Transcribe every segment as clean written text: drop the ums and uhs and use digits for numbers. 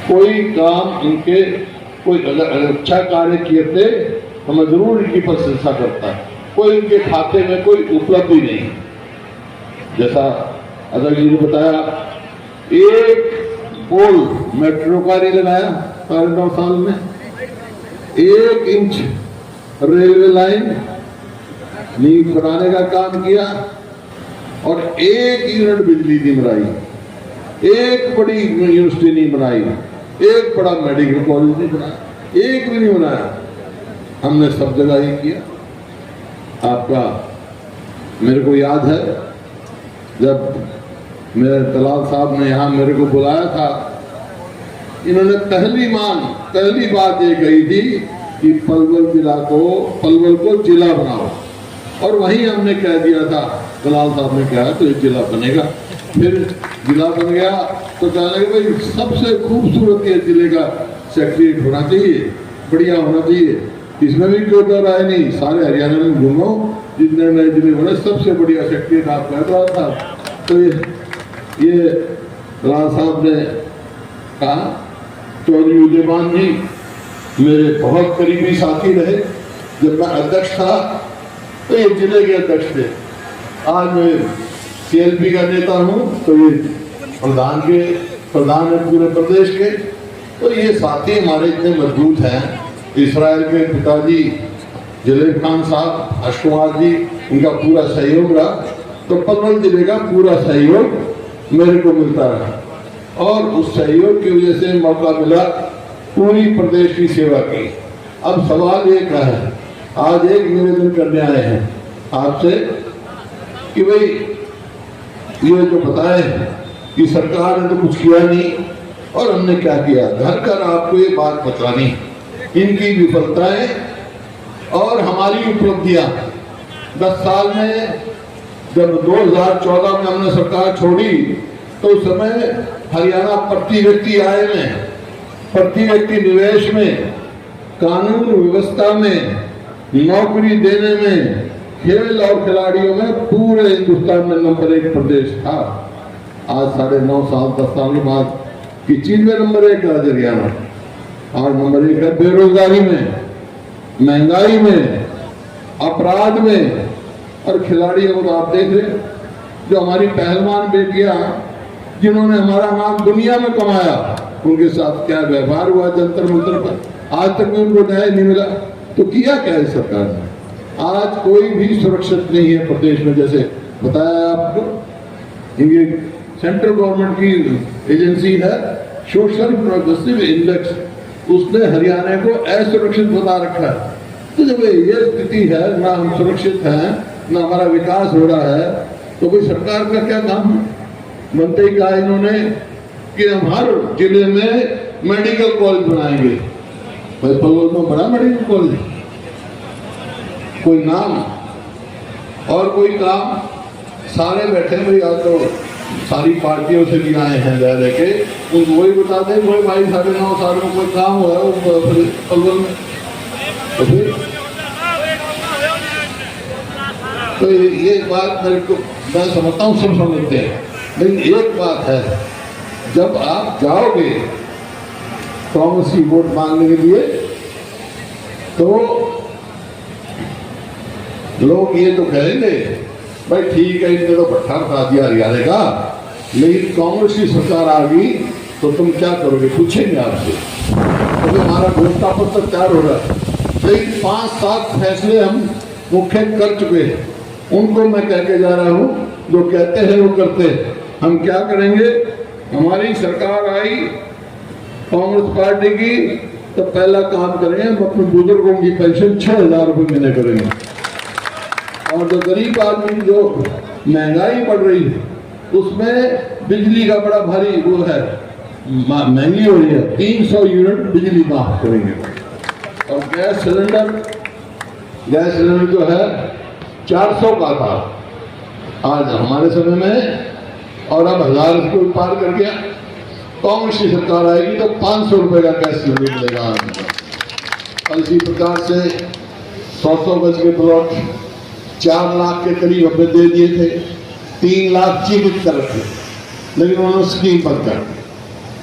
कोई काम इनके कोई अगर अच्छा कार्य किए थे तो मैं जरूर इनकी प्रशंसा करता। कोई इनके खाते में कोई उपलब्धि नहीं। जैसा अध्यक्ष जी ने बताया, एक पोल मेट्रो का नहीं लगाया 9 साल में, 1 इंच रेलवे लाइन नींव बनाने का काम किया और 1 यूनिट बिजली नहीं बनाई, एक बड़ी यूनिवर्सिटी नहीं बनाई, एक बड़ा मेडिकल कॉलेज नहीं बनाया, एक भी नहीं बनाया। हमने सब जगह ही किया। आपका मेरे को याद है जब मेरे दलाल साहब ने यहाँ मेरे को बुलाया था, इन्होंने पहली बात ये कही थी कि पलवल को जिला बनाओ, और वहीं हमने कह दिया था, दलाल साहब ने कहा तो ये जिला बनेगा। फिर जिला बन गया तो कहने लगे भाई सबसे खूबसूरत ये जिले का सेक्रेटरीट होना चाहिए, बढ़िया होना चाहिए, इसमें भी कोई डर आए नहीं। सारे हरियाणा में घूमो, जितने नए जिले बने सबसे बढ़िया सेक्रेटरीट आप कह रहा था। तो ये दलाल साहब ने कहा। चौधरी उदयमान जी मेरे बहुत करीबी साथी रहे। जब मैं अध्यक्ष था तो ये जिले के अध्यक्ष थे, आज मैं CLP का नेता हूँ तो ये प्रधान है पूरे प्रदेश के। तो ये साथी हमारे इतने मजबूत हैं। इसराइल के पिताजी जलेब खान साहब, हर्ष कुमार जी, उनका पूरा सहयोग रहा, तो पलवल जिले का पूरा सहयोग मेरे को मिलता रहा और उस सहयोग की वजह से मौका मिला पूरी प्रदेश की सेवा की। अब सवाल एक है, आज एक निवेदन करने आए हैं आपसे कि भाई ये जो बताए कि सरकार ने तो कुछ किया नहीं और हमने क्या किया, घर घर आपको ये बात बतानी, इनकी विफलताएं और हमारी उपलब्धियां। 10 साल में जब 2014 में हमने सरकार छोड़ी तो उस समय हरियाणा प्रति व्यक्ति आय में, प्रति व्यक्ति निवेश में, कानून व्यवस्था में, नौकरी देने में, खेल और खिलाड़ियों में पूरे हिंदुस्तान में नंबर 1 प्रदेश था। आज 9.5 साल 10 साल के बाद कि 93 नंबर 1 राज्य हरियाणा, आज नंबर 1 है बेरोजगारी में, महंगाई में, अपराध में। और खिलाड़ियों को तो आप देख रहे, जो हमारी पहलवान बेटियां जिन्होंने हमारा नाम दुनिया में कमाया, उनके साथ क्या व्यवहार हुआ जंतर मंतर पर, आज तक भी उनको न्याय नहीं मिला। तो किया क्या है सरकार ने? आज कोई भी सुरक्षित नहीं है प्रदेश में। जैसे बताया आपको, ये सेंट्रल गवर्नमेंट की एजेंसी है सोशल प्रोग्रेसिव इंडेक्स, उसने हरियाणा को असुरक्षित बता रखा है। तो जब ये स्थिति है, ना हम सुरक्षित हैं, ना हमारा विकास हो रहा है, तो कोई सरकार का क्या काम है? बनते ही कहा इन्होंने कि हम हर जिले में मेडिकल कॉलेज बनाएंगे। भाई पलवल में बड़ा मेडिकल कॉलेज, कोई नाम और कोई काम, सारे बैठे भाई। आज तो सारी पार्टियों से भी आए हैं रह के, उनको वही बता दें भाई 9.5 साल में कोई काम हुआ है पलवल में। तो ये बात मेरे को, मैं समझता हूँ सब समझते हैं, लेकिन एक बात है, जब आप जाओगे कांग्रेस की वोट मांगने के लिए तो लोग ये तो कहेंगे भाई ठीक है, इनने तो भट्ठा बता दिया हरियाणा का, लेकिन कांग्रेस की सरकार आ गई तो तुम क्या करोगे, पूछेंगे आपसे। तो हमारा घोषणा पत्र तैयार हो रहा है, लेकिन 5-7 फैसले हम मुख्य कर चुके हैं। उनको मैं कह के जा रहा हूँ, जो कहते हैं वो करते हैं। हम क्या करेंगे, हमारी सरकार आई कांग्रेस पार्टी की, तो पहला काम करेंगे हम अपने बुजुर्गों की पेंशन 6,000 रुपये महीने करेंगे। और जो गरीब आदमी, जो महंगाई बढ़ रही है, उसमें बिजली का बड़ा भारी वो है, महंगी हो रही है, 300 यूनिट बिजली माफ करेंगे। और गैस सिलेंडर जो है 400 का था आज हमारे समय में, और अब 1000 को पार कर गया। कांग्रेस की सरकार आएगी तो 500 रुपए का गैस सिलेंडर मिलेगा। और इसी प्रकार से 100 गज के प्लॉट 4 लाख के करीब हमें दे दिए थे, 3 लाख जीवित कर रखे, लेकिन उन्होंने स्कीम बंद कर दी।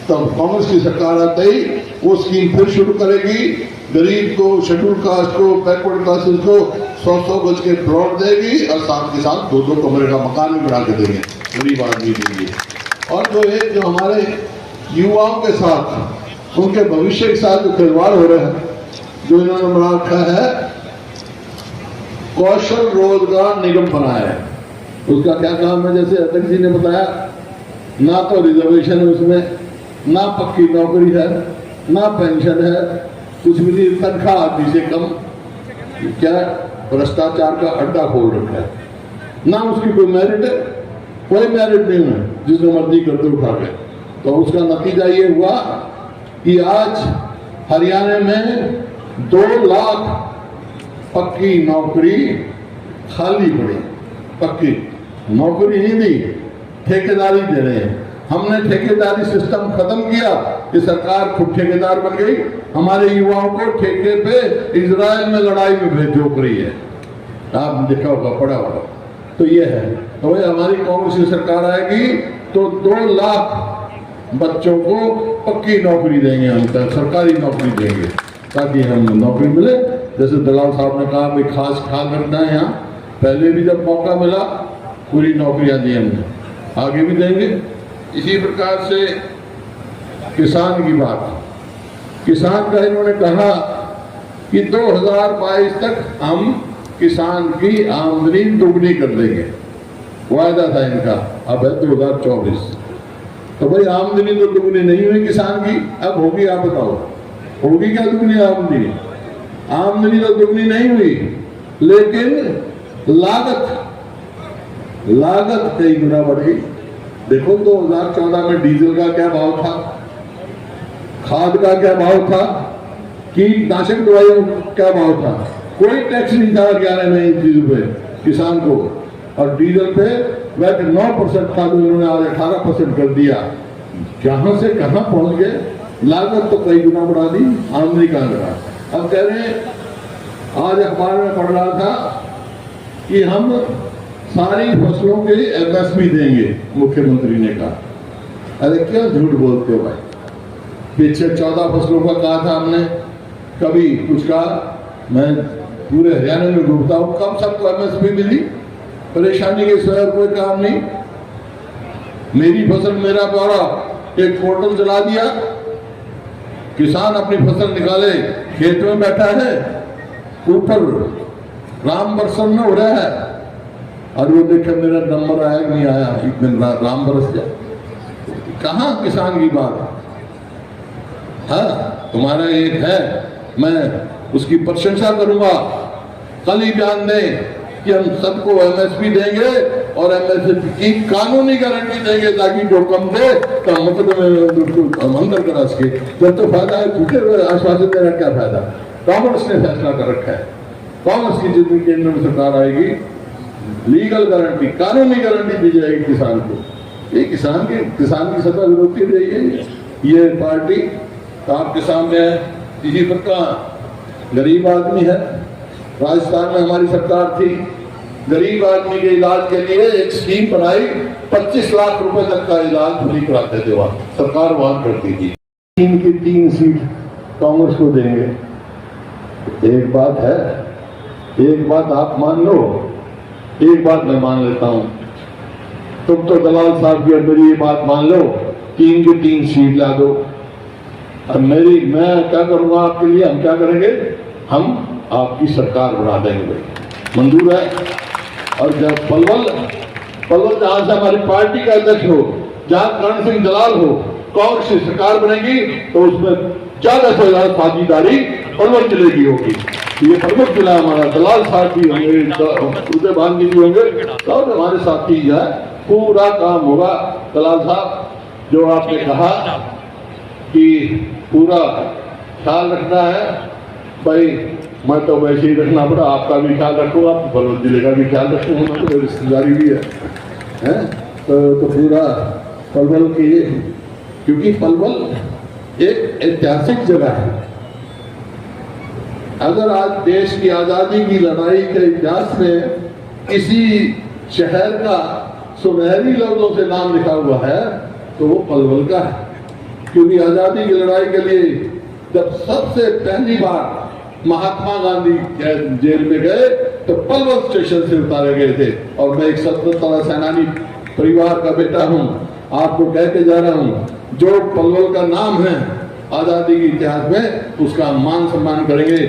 तब कांग्रेस की सरकार आते ही वो स्कीम फिर शुरू करेगी। गरीब को, शेड्यूल कास्ट को, बैकवर्ड क्लासेस को 100-100 गज के प्लॉट देगी और साथ के साथ 2-2 कमरे का मकान भी बना के देंगे, गरीब आदमी देंगे। और जो हमारे युवाओं के साथ, उनके भविष्य के साथ जो खिलवाड़ हो रहा है, जो इन्होंने बना रखा है, कौशल रोजगार निगम बनाया है। उसका क्या काम है, जैसे अध्यक्ष जी ने बताया, ना तो रिजर्वेशन है उसमें, ना पक्की नौकरी है, ना पेंशन है, कुछ भी नहीं, तनख्वाह आदमी से कम, क्या भ्रष्टाचार का अड्डा खोल रखा है। ना उसकी कोई मेरिट है, कोई मेरिट नहीं है, जिसको मर्जी करते उठा के। तो उसका नतीजा ये हुआ कि आज हरियाणा में 2 लाख पक्की नौकरी खाली पड़ी। पक्की नौकरी नहीं दी, ठेकेदारी दे रहे हैं। हमने ठेकेदारी सिस्टम खत्म किया कि सरकार खुद ठेकेदार बन गई, हमारे युवाओं को ठेके पे इजराइल में लड़ाई में भेज रही है। आप देखा होगा, पढ़ा होगा। तो ये है, तो हमारी कांग्रेस की सरकार आएगी तो 2 लाख बच्चों को पक्की नौकरी देंगे, हम सरकारी नौकरी देंगे, ताकि हम नौकरी मिले। जैसे दलाल साहब ने कहा भाई खास ख्याल रखना है, यहाँ पहले भी जब मौका मिला पूरी नौकरियां दी हमने, आगे भी देंगे। इसी प्रकार से किसान की बात, किसान का इन्होंने कहा कि 2022 तक हम किसान की आमदनी दोगुनी कर देंगे, वायदा था इनका। अब है 2024, तो भाई आमदनी तो दोगुनी नहीं हुई किसान की, अब होगी, आप बताओ होगी क्या दुगनी आमदनी? आमदनी तो दुगनी नहीं हुई, लेकिन लागत कई गुना बढ़ गई। देखो 2014 में डीजल का क्या भाव था, खाद का क्या भाव था, कीटनाशक दवाइयों का क्या भाव था, कोई टैक्स नहीं था 11 में इन चीजों पे किसान को। और डीजल पे वैसे 9% था, तो इन्होंने आज 18% कर दिया। कहां से कहां पहुंच गए, लागत तो कई गुना बढ़ा दी, आमदनी कहां बढ़ा। अब कह रहे हैं, आज अखबार में पढ़ रहा था कि हम सारी फसलों के एमएसपी देंगे, मुख्यमंत्री ने कहा। अरे क्या झूठ बोलते हो भाई, पीछे 14 फसलों का कहा था हमने, कभी कुछ कहा। मैं पूरे हरियाणा में घूमता हूँ, कब सबको एमएसपी मिली, परेशानी के सिवा कोई काम नहीं। मेरी फसल मेरा ब्यौरा एक पोर्टल चला दिया, किसान अपनी फसल निकाले, खेत में बैठा है, ऊपर राम बरसन में हो रहा है, और वो देखे मेरा नंबर आया कि नहीं आया, एक दिन राम बरस जाए। कहाँ किसान की बात? हाँ, तुम्हारा एक है, मैं उसकी प्रशंसा करूंगा। कल ही बयान दें कि हम सबको एमएसपी देंगे और एमएसपी की कानूनी गारंटी देंगे, ताकि जो कम दे तो मुकदमे अंदर करा सके। जब तो फायदा है, झूठे आश्वासन देना क्या फायदा? कांग्रेस ने फैसला कर रखा है, कांग्रेस की जितनी केंद्र में सरकार आएगी, लीगल गारंटी, कानूनी गारंटी दी जाएगी किसान को। ये किसान की सत्ता विरोध की जाएगी। ये पार्टी आपके सामने है। इसी प्रकार गरीब आदमी है, राजस्थान में हमारी सरकार थी, गरीब आदमी के इलाज के लिए एक स्कीम बनाई, 25 लाख रुपए तक का इलाज फ्री कराते थे, वहां सरकार वहां करती थी। 3 की 3 सीट कांग्रेस को देंगे। एक बात है, एक बात आप मान लो, एक बात मैं मान लेता हूं, तुम तो दलाल साहब की मेरी ये बात मान लो, 3 की 3 सीट ला दो। अब मैं क्या करूंगा आपके लिए, हम क्या करेंगे, हम आपकी सरकार बना देंगे भाई, मंजूर है। और जब पलवल जहां से हमारी पार्टी का अध्यक्ष हो, जहां कर्ण सिंह दलाल हो, कांग्रेस की सरकार बनेगी, तो उसमें ज्यादा से ज्यादा साझेदारी पलवल जिले की होगी। ये प्रमुख जिला हमारा, दलाल साहब भी होंगे, भांगी भी होंगे, तो हमारे साथी है, पूरा काम होगा। दलाल साहब, जो आपने कहा कि पूरा ख्याल रखना है, भाई मैं तो वैसे ही रखना पड़ा, आपका भी ख्याल रखूंगा, बलवल जिले का भी ख्याल रखूंगा, तो रिश्तेदारी भी है? तो पूरा पलवल की, क्योंकि पलवल एक ऐतिहासिक जगह है। अगर आज देश की आजादी की लड़ाई के इतिहास में किसी शहर का सुनहरी लफ्जों से नाम लिखा हुआ है, तो वो पलवल का है। क्योंकि आजादी की लड़ाई के लिए जब सबसे पहली बार महात्मा गांधी जेल में गए तो पलवल स्टेशन से उतारे गए थे। और मैं एक स्वतंत्रता सेनानी परिवार का बेटा हूं, आपको कह के जा रहा हूं, जो पलवल का नाम है आजादी के इतिहास में, उसका मान सम्मान करेंगे।